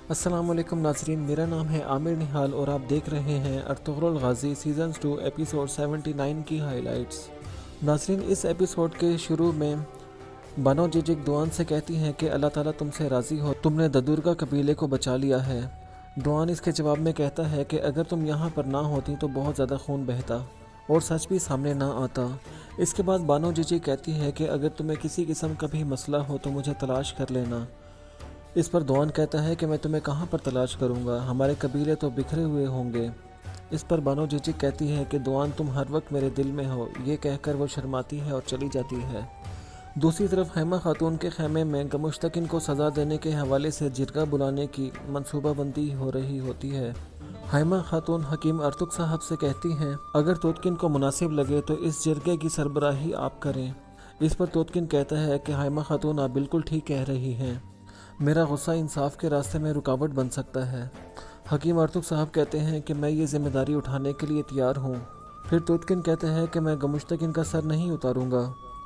अस्सलाम वालेकुम नाज़रीन, मेरा नाम है आमिर निहाल और आप देख रहे हैं अर्तुगरुल गाज़ी सीज़न 2 एपिसोड 79 की हाइलाइट्स। नाज़रीन, इस एपिसोड के शुरू में बानो जिजिक दुआन से कहती हैं कि अल्लाह ताला तुमसे राज़ी हो, तुमने ददुर्गा कबीले को बचा लिया है। दुआन इसके जवाब में कहता है कि अगर तुम यहाँ पर ना होती तो बहुत ज़्यादा खून बहता और सच भी सामने ना आता। इसके बाद बानो जिजिक कहती है कि अगर तुम्हें किसी किस्म का भी मसला हो तो मुझे तलाश कर लेना। इस पर दुआन कहता है कि मैं तुम्हें कहाँ पर तलाश करूँगा, हमारे कबीले तो बिखरे हुए होंगे। इस पर बानो जिजिक कहती है कि दुआन तुम हर वक्त मेरे दिल में हो। ये कहकर वो शर्माती है और चली जाती है। दूसरी तरफ हैमा खातून के खैमे में गमुश्तकिन को सज़ा देने के हवाले से जिरगा बुलाने की मनसूबाबंदी हो रही होती है। हैमा खातून हकीम अर्तुग साहब से कहती हैं, अगर तोतकिन को मुनासिब लगे तो इस जिरगे की सरबराही आप करें। इस पर तोतकिन कहता है कि हैमा खातून आप बिल्कुल ठीक कह रही हैं, मेरा गुस्सा इंसाफ के रास्ते में रुकावट बन सकता है। हकीम अर्तुग साहब कहते हैं कि मैं ये जिम्मेदारी उठाने के लिए तैयार हूँ। फिर तोतकिन कहते हैं कि मैं गमुश्तकिन का सर नहीं उतारूँगा,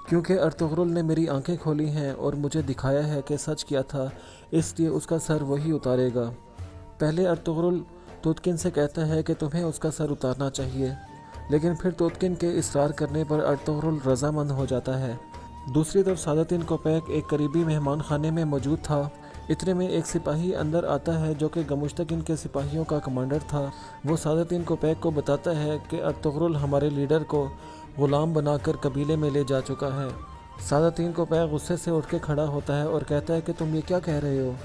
क्योंकि अर्तुगरुल ने मेरी आंखें खोली हैं और मुझे दिखाया है कि सच क्या था, इसलिए उसका सर वही उतारेगा। पहले अर्तुगरुल तोतकिन से कहता है कि तुम्हें उसका सर उतारना चाहिए, लेकिन फिर तोतकिन के इसरार करने पर अर्तुगरुल रजामंद हो जाता है। दूसरी तरफ सादतिन कोपैक एक करीबी मेहमान खाने में मौजूद था। इतने में एक सिपाही अंदर आता है जो कि गमुश्तकिन के सिपाहियों का कमांडर था। वो सादतिन कोपैक को बताता है कि अर्तुगरुल हमारे लीडर को ग़ुलाम बनाकर कबीले में ले जा चुका है। सादतिन कोपैक गुस्से से उठ के खड़ा होता है और कहता है कि तुम ये क्या कह रहे हो।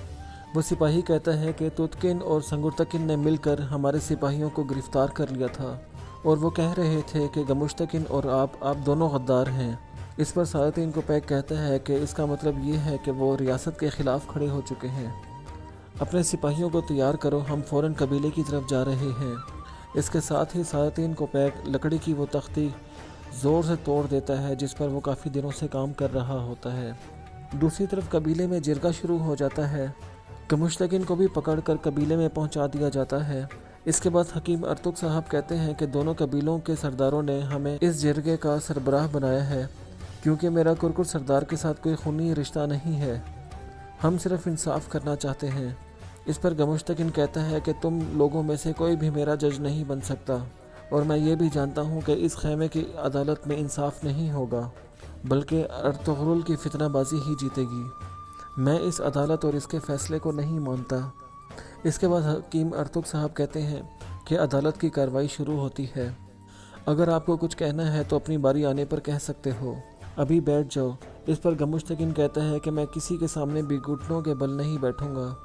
वो सिपाही कहता है कि तुतकिन और संगुर्तकिन ने मिलकर हमारे सिपाहियों को गिरफ़्तार कर लिया था और वो कह रहे थे कि गमुश्तकिन और आप दोनों गद्दार हैं। इस पर सादतिन कोपैक कहता है कि इसका मतलब ये है कि वो रियासत के ख़िलाफ़ खड़े हो चुके हैं। अपने सिपाहियों को तैयार करो, हम फ़ौरन कबीले की तरफ जा रहे हैं। इसके साथ ही सादतिन कोपैक लकड़ी की वो तख्ती ज़ोर से तोड़ देता है जिस पर वो काफ़ी दिनों से काम कर रहा होता है। दूसरी तरफ कबीले में जिरगा शुरू हो जाता है। गमुश्तकिन को भी पकड़कर कबीले में पहुंचा दिया जाता है। इसके बाद हकीम अर्तुग साहब कहते हैं कि दोनों कबीलों के सरदारों ने हमें इस जिरगे का सरबराह बनाया है, क्योंकि मेरा कुरकुर सरदार के साथ कोई खूनी रिश्ता नहीं है, हम सिर्फ इंसाफ करना चाहते हैं। इस पर गमुश्तकिन कहता है कि तुम लोगों में से कोई भी मेरा जज नहीं बन सकता और मैं ये भी जानता हूँ कि इस खैमे की अदालत में इंसाफ नहीं होगा, बल्कि अर्तुगरुल की फितनाबाजी ही जीतेगी। मैं इस अदालत और इसके फ़ैसले को नहीं मानता। इसके बाद हकीम अर्तुग साहब कहते हैं कि अदालत की कार्रवाई शुरू होती है। अगर आपको कुछ कहना है तो अपनी बारी आने पर कह सकते हो, अभी बैठ जाओ। इस पर गमुश्तकिन कहता है कि मैं किसी के सामने भी घुटनों के बल नहीं बैठूंगा।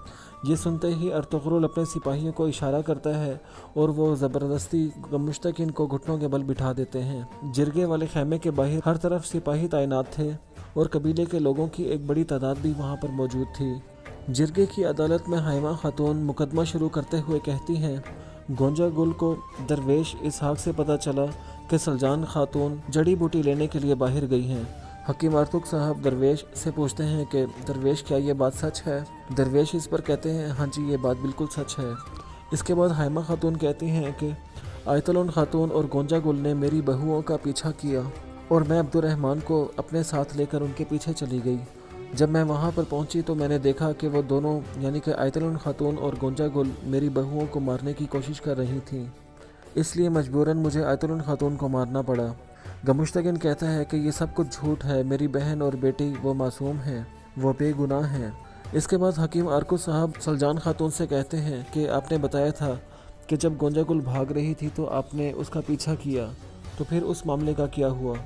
ये सुनते ही अर्तुगरुल अपने सिपाहियों को इशारा करता है और वो ज़बरदस्ती गमुश्तकिन को घुटनों के बल बिठा देते हैं। जिरगे वाले खैमे के बाहर हर तरफ सिपाही तैनात थे और कबीले के लोगों की एक बड़ी तादाद भी वहाँ पर मौजूद थी। जिरगे की अदालत में हैमा खातून मुकदमा शुरू करते हुए कहती हैं, गोंजा गुल को दरवेश इसहाक से पता चला कि सलजान खातून जड़ी बूटी लेने के लिए बाहर गई हैं। हकीम अर्तुग साहब दरवेश से पूछते हैं कि दरवेश क्या ये बात सच है। दरवेश इस पर कहते हैं, हाँ जी, ये बात बिल्कुल सच है। इसके बाद हैमा खातून कहती हैं कि आयतुल खातून और गोंजा गुल ने मेरी बहुओं का पीछा किया और मैं अब्दुर्रहमान को अपने साथ लेकर उनके पीछे चली गई। जब मैं वहाँ पर पहुँची तो मैंने देखा कि वो दोनों यानी कि आयतुल खातून और गोंजा गुल मेरी बहुओं को मारने की कोशिश कर रही थीं, इसलिए मजबूरन मुझे आयतुल खातून को मारना पड़ा। गमुश्तकिन कहता है कि ये सब कुछ झूठ है, मेरी बहन और बेटी वो मासूम हैं, वो बेगुनाह हैं। इसके बाद हकीम अर्तुग साहब सलजान खातून से कहते हैं कि आपने बताया था कि जब गोंजा गुल भाग रही थी तो आपने उसका पीछा किया, तो फिर उस मामले का क्या हुआ।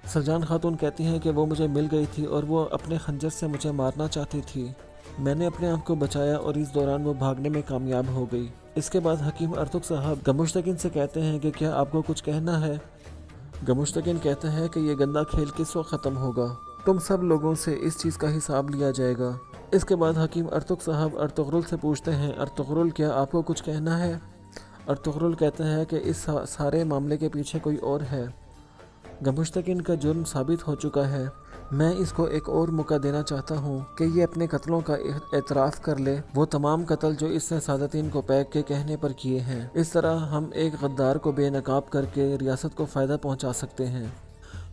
सलजान खातून कहती हैं कि वो मुझे मिल गई थी और वो अपने खंजर से मुझे मारना चाहती थी। मैंने अपने आप को बचाया और इस दौरान वो भागने में कामयाब हो गई। इसके बाद हकीम अर्तुग साहब गमुश्तकिन से कहते हैं कि क्या आपको कुछ कहना है। गमुश्तकिन कहता है कि ये गंदा खेल किस वक्त ख़त्म होगा, तुम सब लोगों से इस चीज़ का हिसाब लिया जाएगा। इसके बाद हकीम अर्तुग साहब अर्तुगरुल से पूछते हैं, अर्तुगरुल क्या आपको कुछ कहना है। अर्तुगरुल कहता है कि इस सारे मामले के पीछे कोई और है। गमुश्तकिन का जुर्म साबित हो चुका है, मैं इसको एक और मौका देना चाहता हूँ कि ये अपने कत्लों का एतराफ़ कर ले, वो तमाम कत्ल जो इसने सादतिन कोपैक के कहने पर किए हैं। इस तरह हम एक गद्दार को बेनकाब करके रियासत को फ़ायदा पहुँचा सकते हैं।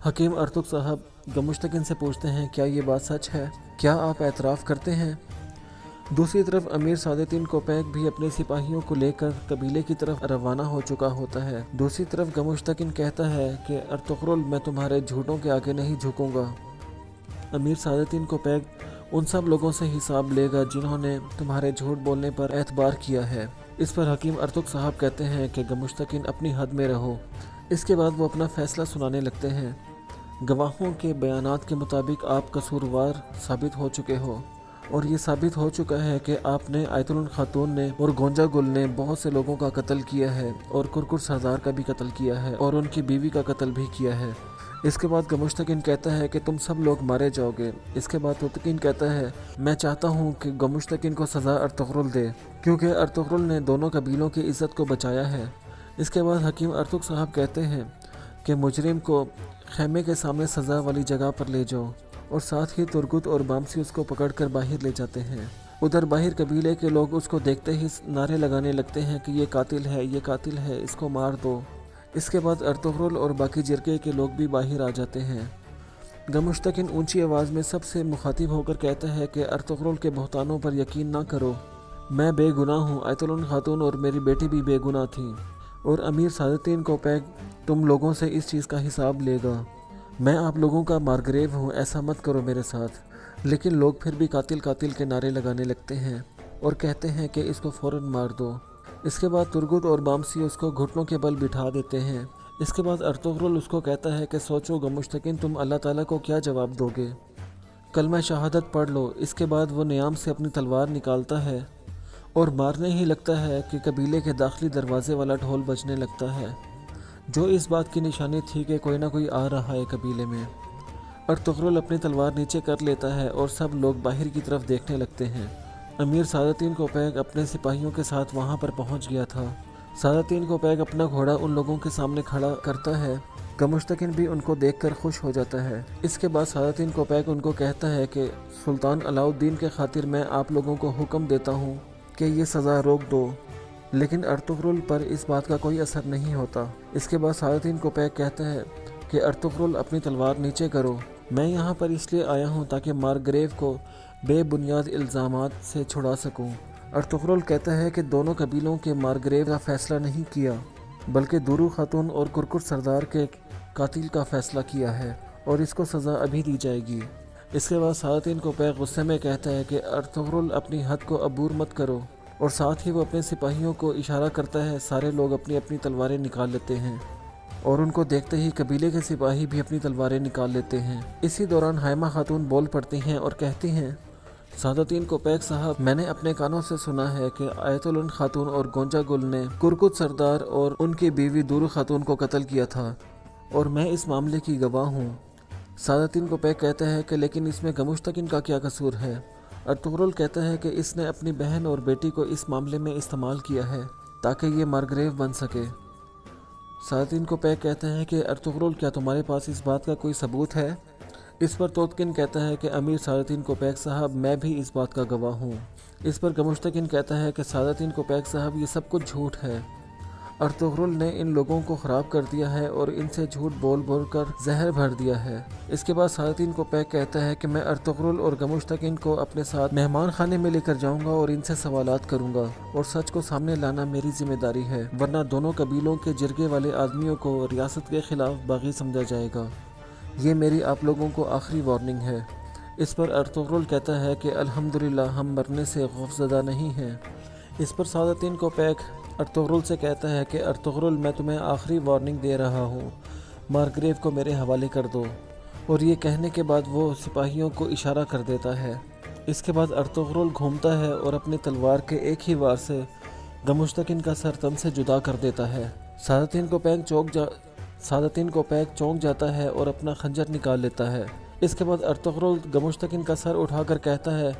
हकीम अर्तुग साहब गमुश्तकिन से पूछते हैं, क्या ये बात सच है, क्या आप एतराफ़ करते हैं। दूसरी तरफ अमीर सादतीन कोपैक भी अपने सिपाहियों को लेकर कबीले की तरफ रवाना हो चुका होता है। दूसरी तरफ गमुश्तकिन कहता है कि अर्तुगरुल मैं तुम्हारे झूठों के आगे नहीं झुकूंगा। अमीर सादतीन कोपैक उन सब लोगों से हिसाब लेगा जिन्होंने तुम्हारे झूठ बोलने पर एतबार किया है। इस पर हकीम अर्तुग साहब कहते हैं कि गमुश्तकिन अपनी हद में रहो। इसके बाद वो अपना फैसला सुनाने लगते हैं। गवाहों के बयानात के मुताबिक आप कसूरवार साबित हो चुके हो और ये साबित हो चुका है कि आपने आयतुल खातून ने और गोंजा गुल ने बहुत से लोगों का कत्ल किया है और कुरकुर सरदार का भी कत्ल किया है और उनकी बीवी का कत्ल भी किया है। इसके बाद गमुश्तकिन कहता है कि तुम सब लोग मारे जाओगे। इसके बाद तुर्तकिन कहता है मैं चाहता हूँ कि गमुश्तकिन को सज़ा अर्तुगरुल दे क्योंकि अर्तुगरुल ने दोनों कबीलों की इज़्ज़त को बचाया है। इसके बाद हकीम अर्तुग साहब कहते हैं कि मुजरिम को खैमे के सामने सज़ा वाली जगह पर ले जाओ और साथ ही तुर्गुत और बामसी उसको पकड़कर बाहर ले जाते हैं। उधर बाहर कबीले के लोग उसको देखते ही नारे लगाने लगते हैं कि ये कातिल है, ये कातिल है, इसको मार दो। इसके बाद अर्तुगरुल और बाकी जिरके के लोग भी बाहर आ जाते हैं। गमुश्तकिन ऊंची आवाज़ में सबसे मुखातिब होकर कहता है कि अर्तुगरुल के बहतानों पर यकीन ना करो, मैं बेगुनाह हूँ, आयतुल खातून और मेरी बेटी भी बेगुनाह थी और अमीर सादतीन कोपैक तुम लोगों से इस चीज़ का हिसाब लेगा। मैं आप लोगों का मारगरेव हूँ, ऐसा मत करो मेरे साथ। लेकिन लोग फिर भी कातिल कातिल के नारे लगाने लगते हैं और कहते हैं कि इसको फ़ौरन मार दो। इसके बाद तुर्गुत और बामसी उसको घुटनों के बल बिठा देते हैं। इसके बाद अर्तुगरुल उसको कहता है कि सोचो गमुश्तकिन तुम अल्लाह ताला को क्या जवाब दोगे, कलमा शहादत पढ़ लो। इसके बाद वो नियाम से अपनी तलवार निकालता है और मारने ही लगता है कि कबीले के दाखिली दरवाजे वाला ढोल बजने लगता है, जो इस बात की निशानी थी कि कोई ना कोई आ रहा है कबीले में। अर्तुगरुल अपनी तलवार नीचे कर लेता है और सब लोग बाहर की तरफ देखने लगते हैं। अमीर सादतीन कोपैक अपने सिपाहियों के साथ वहां पर पहुंच गया था। सादतीन कोपैक अपना घोड़ा उन लोगों के सामने खड़ा करता है। गमुश्तकिन भी उनको देखकर खुश हो जाता है। इसके बाद सादतीन कोपैक उनको कहता है कि सुल्तान अलाउद्दीन के खातिर मैं आप लोगों को हुक्म देता हूँ कि ये सज़ा रोक दो, लेकिन अर्तुगरुल पर इस बात का कोई असर नहीं होता। इसके बाद सादतीन कोपैक कहता है कि अर्तुगरुल अपनी तलवार नीचे करो, मैं यहाँ पर इसलिए आया हूँ ताकि मारगरेव को बेबुनियाद इल्ज़ामात से छुड़ा सकूँ। अर्तुगरुल कहता है कि दोनों कबीलों के मारगरेव का फ़ैसला नहीं किया, बल्कि दुरू खातून और कुरकुर सरदार के कातिल का फ़ैसला किया है और इसको सज़ा अभी दी जाएगी। इसके बाद सादतीन कोपैक गुस्से में कहता है कि अर्तुगरुल अपनी हद को अबूर मत करो और साथ ही वो अपने सिपाहियों को इशारा करता है। सारे लोग अपनी अपनी तलवारें निकाल लेते हैं और उनको देखते ही कबीले के सिपाही भी अपनी तलवारें निकाल लेते हैं। इसी दौरान हाइमा खातून बोल पड़ती हैं और कहती हैं, सादतीन कोपैक साहब, मैंने अपने कानों से सुना है कि आयतुल खातून और गोंजा गुल ने कुरकुत सरदार और उनकी बीवी दुरू खातून को कत्ल किया था और मैं इस मामले की गवाह हूँ। सादतीन कोपैक कहता है कि लेकिन इसमें गमुश्तकिन का क्या कसूर है। अर्तुगरुल कहता है कि इसने अपनी बहन और बेटी को इस मामले में इस्तेमाल किया है ताकि ये मारगरेव बन सके। सादतीन कोपैक कहते हैं कि अर्तुगरुल, क्या तुम्हारे पास इस बात का कोई सबूत है। इस पर तोतकिन कहता है कि अमीर सादतीन कोपैक साहब, मैं भी इस बात का गवाह हूँ। इस पर गमुश्तकिन कहता है कि सादतीन कोपैक साहब, ये सब कुछ झूठ है। अर्तुगरुल ने इन लोगों को ख़राब कर दिया है और इनसे झूठ बोल बोल कर जहर भर दिया है। इसके बाद सादतीन कोपैक कहता है कि मैं अर्तुगरुल और गमुश्तकिन को अपने साथ मेहमान खाने में लेकर जाऊंगा और इनसे सवालात करूंगा और सच को सामने लाना मेरी जिम्मेदारी है, वरना दोनों कबीलों के जिरगे वाले आदमियों को रियासत के खिलाफ बागी समझा जाएगा। ये मेरी आप लोगों को आखिरी वार्निंग है। इस पर अर्तुगरुल कहता है कि अल्हम्दुलिल्लाह, हम मरने से खौफज़दा नहीं हैं। इस पर सादतीन कोपैक अर्तुगरुल से कहता है कि अर्तुगरुल, मैं तुम्हें आखिरी वार्निंग दे रहा हूँ, मारगरेव को मेरे हवाले कर दो। और ये कहने के बाद वो सिपाहियों को इशारा कर देता है। इसके बाद अर्तुगरुल घूमता है और अपनी तलवार के एक ही वार से गमुश्तकिन का सर तन से जुदा कर देता है। सादतीन कोपैक चौंक जाता है और अपना खंजर निकाल लेता है। इसके बाद अर्तुगरुल गमुश्तकिन का सर उठाकर कहता है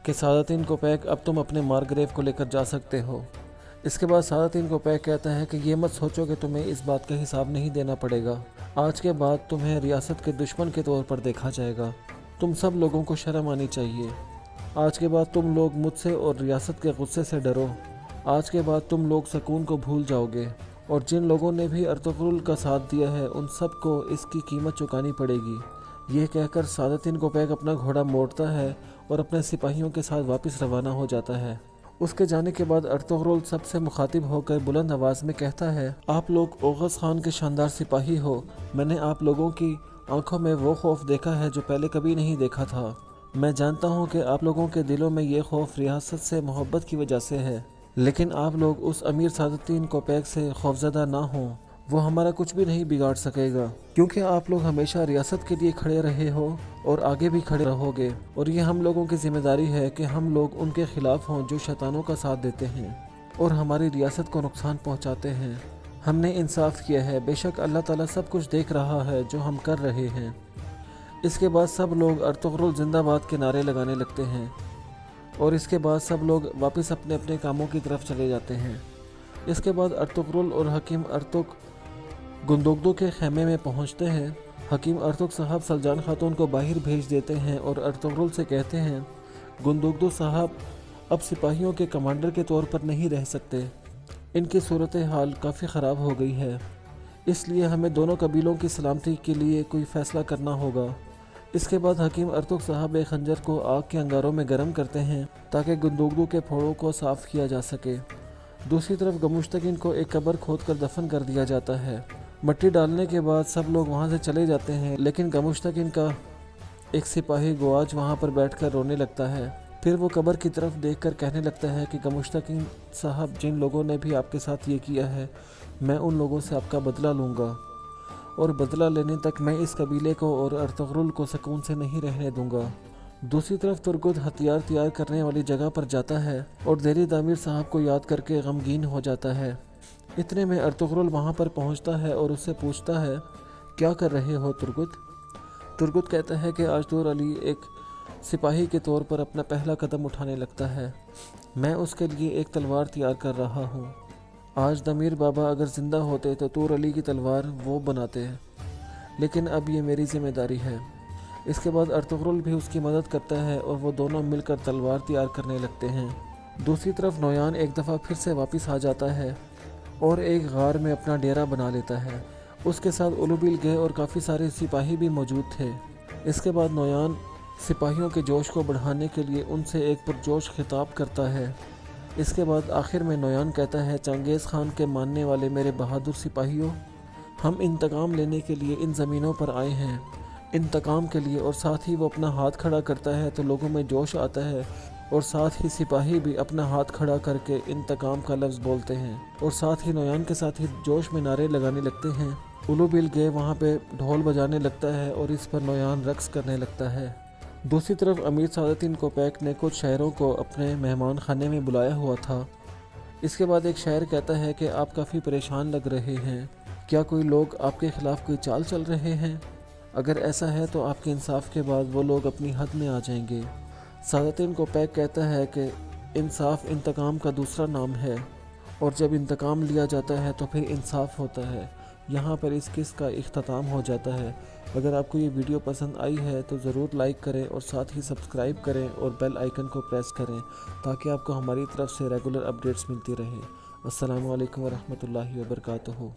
कि सादतीन कोपैक, अब तुम अपने मारगरेव को लेकर जा सकते हो। इसके बाद सादतीन कोपैक कहता है कि ये मत सोचो कि तुम्हें इस बात का हिसाब नहीं देना पड़ेगा। आज के बाद तुम्हें रियासत के दुश्मन के तौर पर देखा जाएगा। तुम सब लोगों को शर्म आनी चाहिए। आज के बाद तुम लोग मुझसे और रियासत के गुस्से से डरो। आज के बाद तुम लोग सुकून को भूल जाओगे और जिन लोगों ने भी अर्तुगरुल का साथ दिया है उन सब को इसकी कीमत चुकानी पड़ेगी। یہ کہہ کر سعادتین کوپیک اپنا گھوڑا موڑتا ہے اور اپنے سپاہیوں کے ساتھ واپس روانہ ہو جاتا ہے۔ اس کے جانے کے بعد ارطغرل سب سے مخاطب ہو کر بلند آواز میں کہتا ہے، آپ لوگ اوغس خان کے شاندار سپاہی ہو۔ میں نے آپ لوگوں کی آنکھوں میں وہ خوف دیکھا ہے جو پہلے کبھی نہیں دیکھا تھا۔ میں جانتا ہوں کہ آپ لوگوں کے دلوں میں یہ خوف ریاست سے محبت کی وجہ سے ہے، لیکن آپ لوگ اس امیر سعادتین کوپیک سے خوفزدہ نہ ہوں۔ وہ ہمارا کچھ بھی نہیں بگاڑ سکے گا، کیونکہ آپ لوگ ہمیشہ ریاست کے لیے کھڑے رہے ہو اور آگے بھی کھڑے رہو گے، اور یہ ہم لوگوں کی ذمہ داری ہے کہ ہم لوگ ان کے خلاف ہوں جو شیطانوں کا ساتھ دیتے ہیں اور ہماری ریاست کو نقصان پہنچاتے ہیں۔ ہم نے انصاف کیا ہے، بے شک اللہ تعالیٰ سب کچھ دیکھ رہا ہے جو ہم کر رہے ہیں۔ اس کے بعد سب لوگ ارطغرل زندہ باد کے نعرے لگانے لگتے ہیں، اور اس کے بعد سب لوگ واپس اپنے اپنے کاموں کی طرف چلے جاتے ہیں۔ اس کے بعد ارطغرل اور حکیم ارتک گندوگدو کے خیمے میں پہنچتے ہیں۔ حکیم ارتک صاحب سلجان خاتون کو باہر بھیج دیتے ہیں اور ارطغرل سے کہتے ہیں، گندوگدو صاحب اب سپاہیوں کے کمانڈر کے طور پر نہیں رہ سکتے، ان کی صورتحال کافی خراب ہو گئی ہے، اس لیے ہمیں دونوں قبیلوں کی سلامتی کے لیے کوئی فیصلہ کرنا ہوگا۔ اس کے بعد حکیم ارتک صاحب ایک خنجر کو آگ کے انگاروں میں گرم کرتے ہیں تاکہ گندوگدو کے پھوڑوں کو صاف کیا جا سکے۔ دوسری طرف گمشتگین کو ایک قبر کھود کر دفن کر دیا جاتا ہے۔ مٹی ڈالنے کے بعد سب لوگ وہاں سے چلے جاتے ہیں، لیکن گمشتگین کا ایک سپاہی گواج وہاں پر بیٹھ کر رونے لگتا ہے۔ پھر وہ قبر کی طرف دیکھ کر کہنے لگتا ہے کہ گمشتگین صاحب، جن لوگوں نے بھی آپ کے ساتھ یہ کیا ہے، میں ان لوگوں سے آپ کا بدلہ لوں گا، اور بدلہ لینے تک میں اس قبیلے کو اور ارطغرل کو سکون سے نہیں رہنے دوں گا۔ دوسری طرف ترگد ہتھیار تیار کرنے والی جگہ پر جاتا ہے اور دہلی تعمیر صاحب کو یاد کر کے غمگین ہو جاتا ہے۔ اتنے میں ارطغرل وہاں پر پہنچتا ہے اور اس سے پوچھتا ہے، کیا کر رہے ہو ترگد؟ ترگد کہتا ہے کہ آج دور علی ایک سپاہی کے طور پر اپنا پہلا قدم اٹھانے لگتا ہے، میں اس کے لیے ایک تلوار تیار کر رہا ہوں۔ آج دمیر بابا اگر زندہ ہوتے تو تور علی کی تلوار وہ بناتے ہیں، لیکن اب یہ میری ذمہ داری ہے۔ اس کے بعد ارطغرل بھی اس کی مدد کرتا ہے اور وہ دونوں مل کر تلوار تیار کرنے لگتے ہیں۔ دوسری طرف نویان ایک دفعہ پھر سے واپس آ جاتا ہے اور ایک غار میں اپنا ڈیرا بنا لیتا ہے۔ اس کے ساتھ اولوبیل گئے اور کافی سارے سپاہی بھی موجود تھے۔ اس کے بعد نویان سپاہیوں کے جوش کو بڑھانے کے لیے ان سے ایک پرجوش خطاب کرتا ہے۔ اس کے بعد آخر میں نویان کہتا ہے، چنگیز خان کے ماننے والے میرے بہادر سپاہیوں، ہم انتقام لینے کے لیے ان زمینوں پر آئے ہیں، انتقام کے لیے۔ اور ساتھ ہی وہ اپنا ہاتھ کھڑا کرتا ہے تو لوگوں میں جوش آتا ہے، اور ساتھ ہی سپاہی بھی اپنا ہاتھ کھڑا کر کے انتقام کا لفظ بولتے ہیں، اور ساتھ ہی نویان کے ساتھ ہی جوش میں نعرے لگانے لگتے ہیں۔ اولوبیل گے وہاں پہ ڈھول بجانے لگتا ہے اور اس پر نویان رقص کرنے لگتا ہے۔ دوسری طرف امیر سعادتین کوپیک نے کچھ شاعروں کو اپنے مہمان خانے میں بلایا ہوا تھا۔ اس کے بعد ایک شاعر کہتا ہے کہ آپ کافی پریشان لگ رہے ہیں، کیا کوئی لوگ آپ کے خلاف کوئی چال چل رہے ہیں؟ اگر ایسا ہے تو آپ کے انصاف کے بعد وہ لوگ اپنی حد میں آ جائیں گے۔ سعادتین کوپیک کہتا ہے کہ انصاف انتقام کا دوسرا نام ہے، اور جب انتقام لیا جاتا ہے تو پھر انصاف ہوتا ہے۔ یہاں پر اس قسط کا اختتام ہو جاتا ہے۔ اگر آپ کو یہ ویڈیو پسند آئی ہے تو ضرور لائک کریں اور ساتھ ہی سبسکرائب کریں اور بیل آئیکن کو پریس کریں تاکہ آپ کو ہماری طرف سے ریگولر اپڈیٹس ملتی رہیں۔ السلام علیکم ورحمۃ اللہ وبرکاتہ۔